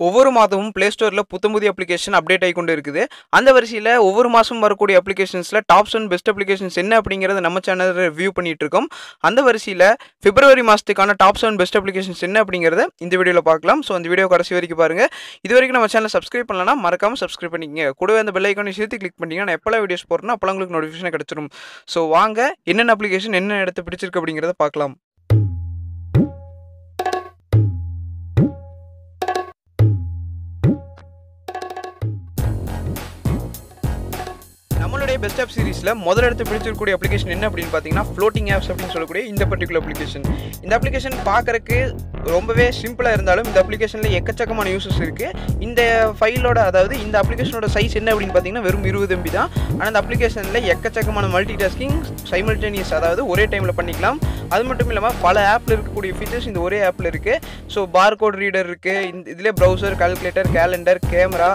ஒவ்வொரு மாதமும் Play Storeல புத்தம்புதிய application update ஆகிக்கொண்டு இருக்குது. அந்த வரிசையில ஒவ்வொரு மாசமும் வரக்கூடிய அப்ளிகேஷன்ஸ்ல டாப்ஸ் அண்ட் பெஸ்ட் அப்ளிகேஷன்ஸ் என்ன அப்படிங்கறத நம்ம சேனல்ல ரிவ்யூ பண்ணிட்டு இருக்கோம். அந்த வரிசையில பிப்ரவரி மாசத்துக்கான டாப்ஸ் அண்ட் பெஸ்ட் அப்ளிகேஷன்ஸ் என்ன அப்படிங்கறத இந்த வீடியோல பார்க்கலாம். சோ இந்த வீடியோ கடைசி வரைக்கும் பாருங்க. இதுவரைக்கும் நம்ம சேனலை சப்ஸ்கிரைப் பண்ணலனா மறக்காம சப்ஸ்கிரைப் பண்ணிக்கங்க. கூடவே அந்த பெல் ஐகானை சேர்த்து கிளிக் பண்ணீங்கன்னா நான் எப்பலாம் வீடியோஸ் போடுறேனோ அப்பலாம் உங்களுக்கு நோட்டிஃபிகேஷன் கிடைச்சிரும். சோ வாங்க என்னென்ன அப்ளிகேஷன் என்ன இடத்தை பிடிச்சிருக்கு அப்படிங்கறத பார்க்கலாம். நம்மளுடைய பெஸ்ட் ஆப் சீரிஸ்ல முதல் இடத்தை பிடிச்சிருக்கக்கூடிய அப்ளிகேஷன் என்ன அப்படின்னு பார்த்தீங்கன்னா ஃப்ளோட்டிங் ஆப்ஸ் அப்படின்னு சொல்லக்கூடிய இந்த பர்டிகுலர் அப்ளிகேஷன். இந்த அப்ளிகேஷன் பார்க்கறதுக்கு ரொம்பவே சிம்பிளாக இருந்தாலும் இந்த அப்ளிகேஷனில் எக்கச்சக்கமான யூசஸ் இருக்குது. இந்த ஃபைலோட அதாவது இந்த அப்ளிகேஷனோட சைஸ் என்ன அப்படின்னு பார்த்தீங்கன்னா வெறும் 20 MB தான். ஆனால் இந்த அப்ளிகேஷனில் எக்கச்சக்கமான மல்டி டாஸ்கிங் சைமல்டேனியஸ் அதாவது ஒரே டைமில் பண்ணிக்கலாம். அது மட்டும் இல்லாமல் பல ஆப்பில் இருக்கக்கூடிய ஃபீச்சர்ஸ் இந்த ஒரே ஆப்பில் இருக்குது. ஸோ பார்கோட் ரீடர் இருக்குது, இதிலே browser, calculator, calendar, camera,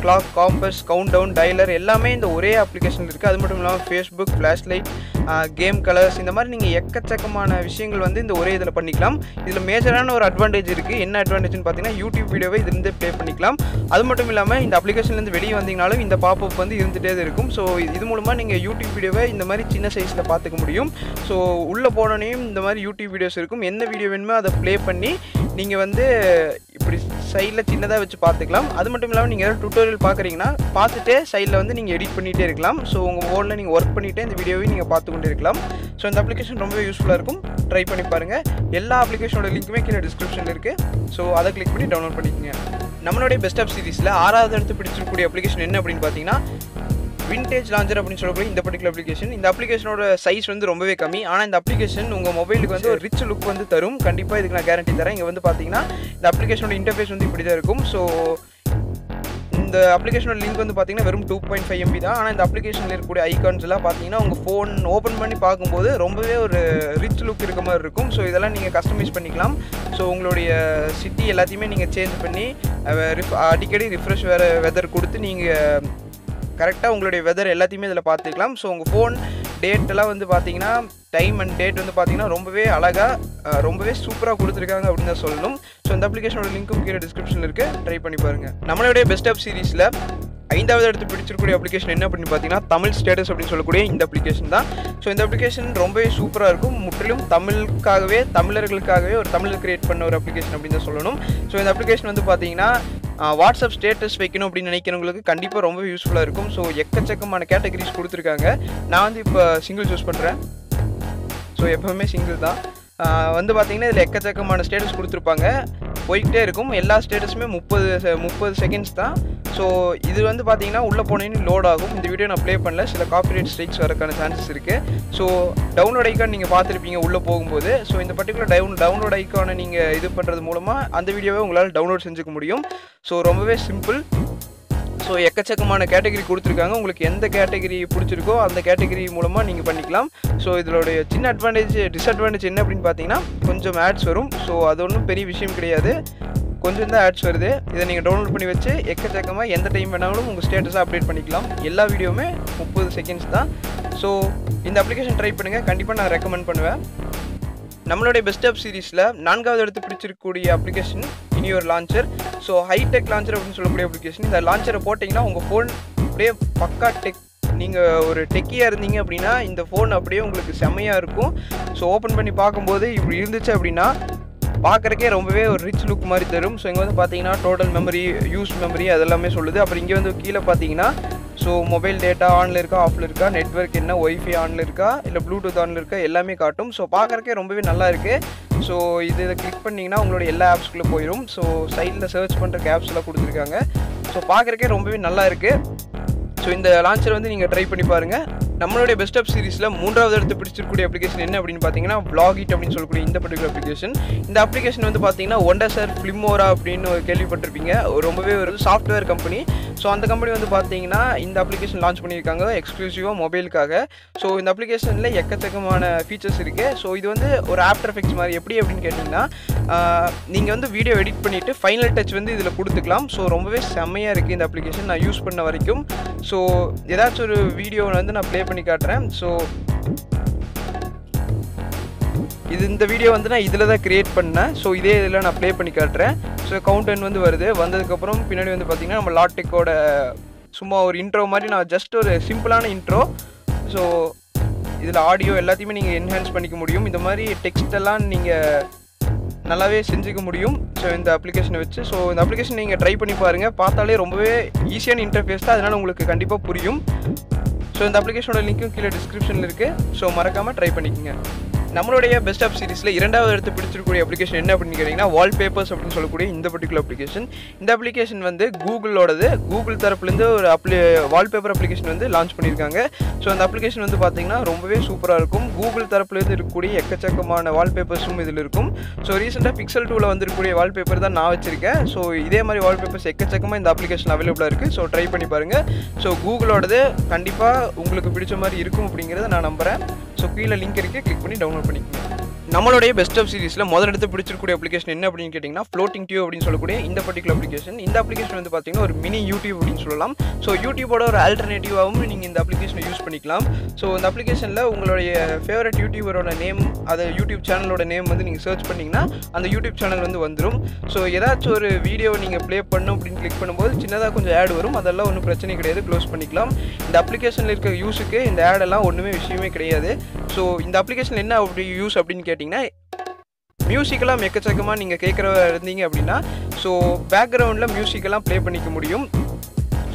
clock, compass, countdown, dialer எல்லாமே இந்த ஒரே அப்ளிகேஷன் இருக்குது. அது மட்டும் இல்லாமல் Facebook, flashlight, game colours இந்த மாதிரி நீங்கள் எக்கச்சக்கமான விஷயங்கள் வந்து இந்த ஒரே இதில் பண்ணிக்கலாம். இதில் மேஜரான ஒரு அட்வான்டேஜ் இருக்குது. என்ன அட்வான்டேஜ்னு பார்த்தீங்கன்னா யூடியூப் வீடியோவை இதுலேருந்து ப்ளே பண்ணிக்கலாம். அது மட்டும் இல்லாமல் இந்த அப்ளிகேஷன்லேருந்து வெளியே வந்தீங்கனாலும் இந்த பாப்அப் வந்து இருந்துகிட்டே தான் இருக்கும். ஸோ இது மூலமாக நீங்கள் யூடியூப் வீடியோவை இந்த மாதிரி சின்ன சைஸில் பார்த்துக்க முடியும். ஸோ உள்ளே போனோனையும் இந்த மாதிரி யூடியூப் வீடியோஸ் இருக்கும். என்ன வீடியோ வேணுமோ அதை ப்ளே பண்ணி நீங்கள் வந்து இப்படி சைடில் சின்னதாக வச்சு பார்த்துக்கலாம். அது மட்டும் இல்லாமல் நீங்கள் டுட்டோரியல் பார்க்குறீங்கன்னா பார்த்துட்டு சைடில் வந்து நீங்கள் எடிட் பண்ணிகிட்டே இருக்கலாம். ஸோ உங்கள் ஃபோனில் நீங்கள் ஒர்க் பண்ணிவிட்டு இந்த வீடியோவையும் நீங்கள் பார்த்து கொண்டு இருக்கலாம். ஸோ இந்த அப்ளிகேஷன் ரொம்ப யூஸ்ஃபுல்லாக இருக்கும். ட்ரை பண்ணி பாருங்கள். எல்லா அப்ளிகேஷனோட லிங்க்குமே கீழே டிஸ்கிரிப்ஷனில் இருக்குது. ஸோ அதை கிளிக் பண்ணி டவுன்லோட் பண்ணிக்கோங்க. நம்மளுடைய பெஸ்ட் ஆப் சீரிஸில் 6வது இடத்து பிடிச்சிருக்கக்கூடிய அப்ளிகேஷன் என்ன அப்படின்னு பார்த்தீங்கன்னா விண்டேஜ் லான்ச்சர் அப்படின்னு சொல்லக்கூடிய இந்த பர்டிகுலர் அப்ளிகேஷன். இந்த அப்ளிகேஷனோட சைஸ் வந்து ரொம்பவே கம்மி. ஆனால் இந்த அப்ளிகேஷன் உங்கள் மொபைலுக்கு வந்து ஒரு ரிச் லுக் வந்து தரும். கண்டிப்பாக இதுக்கு நான் கேரண்டி தரேன். இங்கே வந்து பார்த்தீங்கன்னா இந்த அப்ளிகேஷனோட இன்டர்ஃபேஸ் வந்து இப்படி தான் இருக்கும். ஸோ இந்த அப்ளிகேஷனோட லிங்க் வந்து பார்த்தீங்கன்னா வெறும் 2.5 MB தான். ஆனால் இந்த அப்ளிகேஷனில் இருக்கக்கூடிய ஐகான்ஸ் எல்லாம் பார்த்தீங்கன்னா உங்கள் ஃபோன் ஓப்பன் பண்ணி பார்க்கும்போது ரொம்பவே ஒரு ரிச் லுக் இருக்க மாதிரி இருக்கும். ஸோ இதெல்லாம் நீங்கள் கஸ்டமைஸ் பண்ணிக்கலாம். ஸோ உங்களுடைய சிட்டி எல்லாத்தையுமே நீங்கள் சேஞ்ச் பண்ணி அடிக்கடி ரிஃப்ரெஷ் வெதர் கொடுத்து நீங்கள் கரெக்டாக உங்களுடைய வெதர் எல்லாத்தையுமே இதில் பார்த்துக்கலாம். ஸோ உங்கள் ஃபோன் டேட்டெல்லாம் வந்து பார்த்தீங்கன்னா டைம் அண்ட் டேட் வந்து பார்த்தீங்கன்னா ரொம்பவே அழகாக ரொம்பவே சூப்பராக கொடுத்துருக்காங்க அப்படின்னு தான் சொல்லணும். ஸோ இந்த அப்ளிகேஷனோட லிங்க்கும் கீழே டிஸ்கிரிப்ஷனில் இருக்குது. ட்ரை பண்ணி பாருங்கள். நம்மளுடைய பெஸ்ட் ஆப் சீரிஸில் 5வது இடத்து பிடிச்சிருக்கக்கூடிய அப்ளிகேஷன் என்ன அப்படின்னு பார்த்தீங்கன்னா தமிழ் ஸ்டேட்டஸ் அப்படின்னு சொல்லக்கூடிய இந்த அப்ளிகேஷன் தான். ஸோ இந்த அப்ளிகேஷன் ரொம்பவே சூப்பராக இருக்கும். முற்றிலும் தமிழர்களுக்காகவே ஒரு தமிழ் கிரியேட் பண்ண ஒரு அப்ளிகேஷன் அப்படின்னு தான் சொல்லணும். ஸோ இந்த அப்ளிகேஷன் வந்து பார்த்தீங்கன்னா வாட்ஸ்அப் ஸ்டேட்டஸ் வைக்கணும் அப்படின்னு நினைக்கிறவங்களுக்கு கண்டிப்பாக ரொம்ப யூஸ்ஃபுல்லாக இருக்கும். ஸோ எக்கச்சக்கமான கேட்டகரிஸ் கொடுத்துருக்காங்க. நான் வந்து இப்போ சிங்கிள் சூஸ் பண்ணுறேன். ஸோ எப்போவுமே சிங்கிள் தான். வந்து பார்த்தீங்கன்னா இதில் எக்கச்சக்கமான ஸ்டேட்டஸ் கொடுத்துருப்பாங்க. போய்கிட்டே இருக்கும். எல்லா ஸ்டேட்டஸுமே 30 செகண்ட்ஸ் தான். ஸோ இது வந்து பார்த்தீங்கன்னா உள்ளே போனேன்னு லோட் ஆகும். இந்த வீடியோ நான் ப்ளே பண்ணல. சில காப்பிரைட் ஸ்ட்ரைக்ஸ் வரக்கான சான்சஸ் இருக்குது. ஸோ டவுன்லோட் ஐக்கான் நீங்கள் பார்த்துருப்பீங்க உள்ளே போகும்போது. ஸோ இந்த பர்டிகுலர் டவுன்லோட் ஐக்கானை நீங்கள் இது பண்ணுறது மூலமாக அந்த வீடியோவை உங்களால் டவுன்லோட் செஞ்சுக்க முடியும். ஸோ ரொம்பவே சிம்பிள். ஸோ எக்கச்சக்கமான கேட்டகரி கொடுத்துருக்காங்க. உங்களுக்கு எந்த கேட்டகரி பிடிச்சிருக்கோ அந்த கேட்டகரி மூலமாக நீங்கள் பண்ணிக்கலாம். ஸோ இதோடைய சின்ன டிஸ்அட்வான்டேஜ் என்ன அப்படின்னு பார்த்தீங்கன்னா கொஞ்சம் ஆட்ஸ் வரும். ஸோ அது ஒன்றும் பெரிய விஷயம் கிடையாது. கொஞ்சம் தான் ஆட்ஸ் வருது. இதை நீங்கள் டவுன்லோட் பண்ணி வச்சு எக்கச்சக்கமாக எந்த டைம் வேணாலும் உங்கள் ஸ்டேட்டஸை அப்டேட் பண்ணிக்கலாம். எல்லா வீடியோவுமே 30 செகண்ட்ஸ் தான். ஸோ இந்த அப்ளிகேஷன் ட்ரை பண்ணுங்கள். கண்டிப்பாக நான் ரெக்கமெண்ட் பண்ணுவேன். நம்மளுடைய பெஸ்ட் ஆப் சீரிஸில் 4வது இடத்து பிடிச்சிருக்கக்கூடிய அப்ளிகேஷன் இனி ஒரு லான்ச்சர். ஸோ ஹைடெக் லான்ச்சர் அப்படின்னு சொல்லக்கூடிய அப்ளிகேஷன். இந்த லான்ச்சரை போட்டிங்கன்னா உங்கள் ஃபோன் அப்படியே பக்கா டெக், நீங்கள் ஒரு டெக்கியாக இருந்தீங்க அப்படின்னா இந்த ஃபோன் அப்படியே உங்களுக்கு செம்மையாக இருக்கும். ஸோ ஓப்பன் பண்ணி பார்க்கும்போது இப்படி இருந்துச்சு அப்படின்னா பார்க்குறக்கே ரொம்பவே ஒரு ரிச் லுக் மாதிரி தரும். ஸோ இங்கே வந்து பார்த்தீங்கன்னா டோட்டல் மெமரி, யூஸ் மெமரி அதெல்லாமே சொல்லுது. அப்புறம் இங்கே வந்து கீழே பார்த்தீங்கன்னா ஸோ மொபைல் டேட்டா ஆனில் இருக்கா, ஆஃபில் இருக்கா, நெட்வொர்க் என்ன, ஒய்ஃபை ஆனில் இருக்கா, இல்லை ப்ளூடூத் ஆனில் இருக்கா எல்லாமே காட்டும். ஸோ பார்க்குறக்கே ரொம்பவே நல்லா இருக்குது. ஸோ இதை கிளிக் பண்ணிங்கன்னா உங்களோட எல்லா ஆப்ஸ்குள்ளே போயிடும். ஸோ சைடில் சர்ச் பண்ணுறக்கு ஆப்ஸ் எல்லாம் கொடுத்துருக்காங்க. ஸோ பார்க்குறக்கே ரொம்பவே நல்லா இருக்குது. ஸோ இந்த லான்ச்சர் வந்து நீங்கள் ட்ரை பண்ணி பாருங்கள். நம்மளுடைய பெஸ்ட் ஆப் சீரிஸில் 3வது இடத்து பிடிச்சிருக்கக்கூடிய அப்ளிகேஷன் என்ன அப்படின்னு பார்த்தீங்கன்னா Vlogit அப்படின்னு சொல்லக்கூடிய இந்த பர்டிகுலர் அப்ளிகேஷன். இந்த அப்ளிகேஷன் வந்து பார்த்தீங்கன்னா ஒண்டர்சர் ஃபிலிமோரா அப்படின்னு கேள்விப்பட்டிருப்பீங்க. ரொம்பவே ஒரு சாஃப்ட்வேர் கம்பெனி. ஸோ அந்த கம்பெனி வந்து பார்த்தீங்கன்னா இந்த அப்ளிகேஷன் லான்ச் பண்ணியிருக்காங்க எக்ஸ்க்ளூசிவாக மொபைலுக்காக. ஸோ இந்த அப்ளிகேஷனில் எக்கச்சக்கமான ஃபீச்சர்ஸ் இருக்குது. ஸோ இது வந்து ஒரு ஆஃப்டர் எஃபெக்ட்ஸ் மாதிரி. எப்படி அப்படின்னு கேட்டிங்கன்னா நீங்கள் வந்து வீடியோ எடிட் பண்ணிவிட்டு ஃபைனல் டச் வந்து இதில் கொடுத்துக்கலாம். ஸோ ரொம்பவே செம்மையாக இருக்குது இந்த அப்ளிகேஷன் நான் யூஸ் பண்ண வரைக்கும். ஸோ ஏதாச்சும் ஒரு வீடியோ வந்து நான் ப்ளே பண்ணி காட்டுறேன். ஸோ இந்த வீடியோ வந்து நான் இதில் தான் க்ரியேட் பண்ணேன். ஸோ இதே இதில் நான் ப்ளே பண்ணி காட்டுறேன். ஸோ கவுண்டன் வந்து வருது. வந்ததுக்கப்புறம் பின்னாடி வந்து பார்த்திங்கன்னா நம்ம லாட்டெக்கோட சும்மா ஒரு இன்ட்ரோ மாதிரி நான் ஜஸ்ட் ஒரு சிம்பிளான இன்ட்ரோ. ஸோ இதில் ஆடியோ எல்லாத்தையுமே நீங்கள் என்ஹான்ஸ் பண்ணிக்க முடியும். இந்த மாதிரி டெக்ஸ்ட் எல்லாம் நீங்கள் நல்லாவே செஞ்சுக்க முடியும். ஸோ இந்த அப்ளிகேஷனை வச்சு இந்த அப்ளிகேஷன் நீங்கள் ட்ரை பண்ணி பாருங்கள். பார்த்தாலே ரொம்பவே ஈஸியான இன்டர்ஃபேஸ் தான், அதனால் உங்களுக்கு கண்டிப்பாக புரியும். ஸோ இந்த அப்ளிகேஷனோட லிங்க்கும் கீழே டிஸ்கிரிப்ஷனில் இருக்குது. ஸோ மறக்காமல் ட்ரை பண்ணிக்கோங்க. நம்மளுடைய பெஸ்ட் ஆப் சீரிஸில் இரண்டாவது எடுத்து பிடிச்சிருக்கக்கூடிய அப்ளிகேஷன் என்ன அப்படின்னு கேட்டிங்கன்னா வால்பேப்பர்ஸ் அப்படின்னு சொல்லக்கூடிய இந்த பர்டிகுலர் அப்ளிகேஷன். இந்த அப்ளிகேஷன் வந்து கூகுளோடது. கூகுள் தரப்புலேருந்து ஒரு வால்பேப்பர் அப்ளிகேஷன் வந்து லான்ச் பண்ணியிருக்காங்க. ஸோ அந்த அப்ளிகேஷன் வந்து பார்த்திங்கன்னா ரொம்பவே சூப்பராக இருக்கும். கூகுள் தரப்புலேருந்து இருக்கக்கூடிய எக்கச்சக்கமான வால்பேப்பர்ஸும் இதில் இருக்கும். ஸோ ரீசெண்டாக பிக்சல் 2ல் வந்துருக்கக்கூடிய வால்பேப்பர் தான் நான் வச்சுருக்கேன். ஸோ இதே மாதிரி வால்பேப்பர்ஸ் எக்கச்சக்கமாக இந்த அப்ளிகேஷன் அவைலபிளாக இருக்குது. ஸோ ட்ரை பண்ணி பாருங்கள். ஸோ கூகுளோடது கண்டிப்பாக உங்களுக்கு பிடிச்ச மாதிரி இருக்கும் அப்படிங்கிறத நான் நம்புகிறேன். ஸோ கீழே லிங்க் இருக்குது, கிளிக் பண்ணி டவுன்லோட் பண்ணிக்கோங்க. நம்மளுடைய பெஸ்ட் ஆஃப் சீரிஸில் முதல் எடுத்து பிடிச்சிருக்கூடிய அப்ளிகேஷன் என்ன அப்படின்னு கேட்டிங்கன்னா ஃப்ளோட்டிங் டியூப் அப்படின்னு சொல்லக்கூடிய இந்த பர்டிகுலர் அப்ளிகேஷன். இந்த அப்ளிகேஷன் வந்து பார்த்தீங்கன்னா ஒரு மினி யூடியூப் அப்படின்னு சொல்லலாம். ஸோ யூடியூபோட ஒரு ஆல்டர்னேட்டிவாகவும் நீங்கள் இந்த அப்ளிகேஷனை யூஸ் பண்ணிக்கலாம். ஸோ இந்த அப்ளிகேஷனில் உங்களுடைய ஃபேவரட் யூடியூபரோட நேம், அது யூடியூப் சேனலோட நேம் வந்து நீங்கள் சர்ச் பண்ணிங்கன்னா அந்த யூடியூப் சேனல் வந்து வந்துடும். ஸோ ஏதாச்சும் ஒரு வீடியோ நீங்கள் ப்ளே பண்ணணும் அப்படின்னு கிளிக் பண்ணும்போது சின்னதாக கொஞ்சம் ஆட் வரும். அதெல்லாம் ஒன்றும் பிரச்சனை கிடையாது, க்ளோஸ் பண்ணிக்கலாம். இந்த அப்ளிகேஷனில் இருக்க யூஸுக்கு இந்த ஆடெல்லாம் ஒன்றுமே விஷயமே கிடையாது. ஸோ இந்த அப்ளிகேஷன் என்ன அப்படி யூஸ் அப்படின்னு கேட்டிங்கன்னா மியூசிக்கெல்லாம் எக்கச்சக்கமாக நீங்கள் கேட்குறவ இருந்தீங்க அப்படின்னா ஸோ பேக்ரவுண்டில் மியூசிக்கெல்லாம் ப்ளே பண்ணிக்க முடியும்.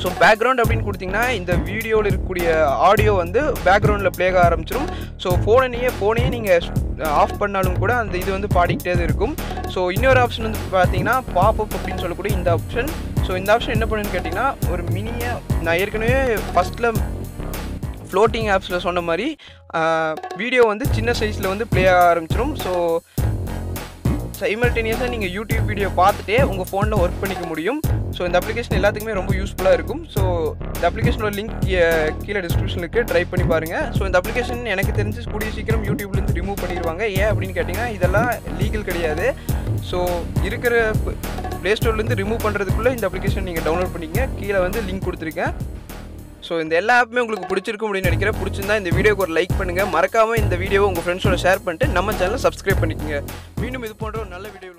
ஸோ பேக்ரவுண்ட் அப்படின்னு கொடுத்திங்கன்னா இந்த வீடியோவில் இருக்கக்கூடிய ஆடியோ வந்து பேக்ரவுண்டில் ப்ளே ஆக ஆரம்பிச்சிடும். ஸோ ஃபோனையே நீங்கள் ஆஃப் பண்ணாலும் கூட அந்த இது வந்து பாடிக்கிட்டே தான் இருக்கும். ஸோ இன்னொரு ஆப்ஷன் வந்து பார்த்தீங்கன்னா பாப்அப் அப்படின்னு சொல்லக்கூடிய இந்த ஆப்ஷன். ஸோ இந்த ஆப்ஷன் என்ன பண்ணுன்னு கேட்டிங்கன்னா ஒரு மினியாக நான் ஏற்கனவே ஃபஸ்ட்டில் ஃப்ளோட்டிங் ஆப்ஸில் சொன்ன மாதிரி வீடியோ வந்து சின்ன சைஸில் வந்து ப்ளே ஆக ஆரம்பிச்சிடும். ஸோ சைமல்டேனியஸாக நீங்கள் யூடியூப் வீடியோ பார்த்துட்டே உங்கள் ஃபோனில் ஒர்க் பண்ணிக்க முடியும். ஸோ இந்த அப்ளிகேஷன் எல்லாத்துக்குமே ரொம்ப யூஸ்ஃபுல்லாக இருக்கும். ஸோ இந்த அப்ளிகேஷனோட லிங்க் கீழே டிஸ்கிரிப்ஷனுக்கு ட்ரை பண்ணி பாருங்கள். ஸோ இந்த அப்ளிகேஷன் எனக்கு தெரிஞ்சு கூடிய சீக்கிரம் யூடியூப்லேருந்து ரிமூவ் பண்ணிடுவாங்க. ஏன் அப்படின்னு கேட்டிங்கன்னா இதெல்லாம் லீகல் கிடையாது. ஸோ இருக்கிற ப்ளே ஸ்டோர்லேருந்து ரிமூவ் பண்ணுறதுக்குள்ளே இந்த அப்ளிகேஷன் நீங்கள் டவுன்லோட் பண்ணிக்கங்க. கீழே வந்து லிங்க் கொடுத்துருக்கேன். ஸோ இந்த எல்லா ஆப்புமே உங்களுக்கு பிடிச்சிருக்கும் அப்படின்னு நினைக்கிறேன். பிடிச்சிருந்தா இந்த வீடியோக்கு ஒரு லைக் பண்ணுங்கள். மறக்காமல் இந்த வீடியோவை உங்கள் ஃப்ரெண்ட்ஸோட ஷேர் பண்ணிட்டு நம்ம சேனலை சப்ஸ்கிரைப் பண்ணிக்கோங்க. மீண்டும் இது போன்ற ஒரு நல்ல வீடியோ